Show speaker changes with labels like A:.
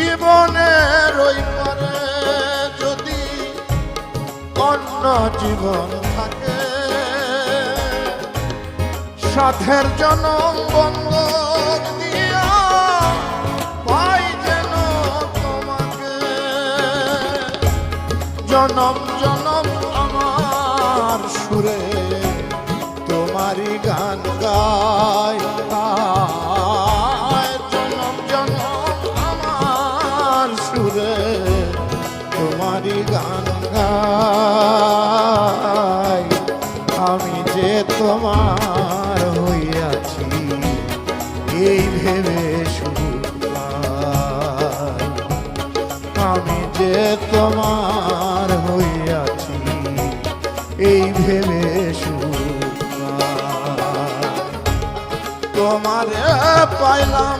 A: জীবনের ওই পরে যদি অন্য জীবন থাকে, সাথের জনম বন্ধক দিয়া পাই যেন তোমাকে। জনম জনম আমার সুরে তোমারই গান গাই, জনম জনম আমার সুরে তোমারই গান গাই। আমি যে তোমার হইয়াছি এই ভেবে সুখ পাই, আমি যে তোমার হইয়াছি এই ভেবে সুখ পাই। তোমারে পাইলাম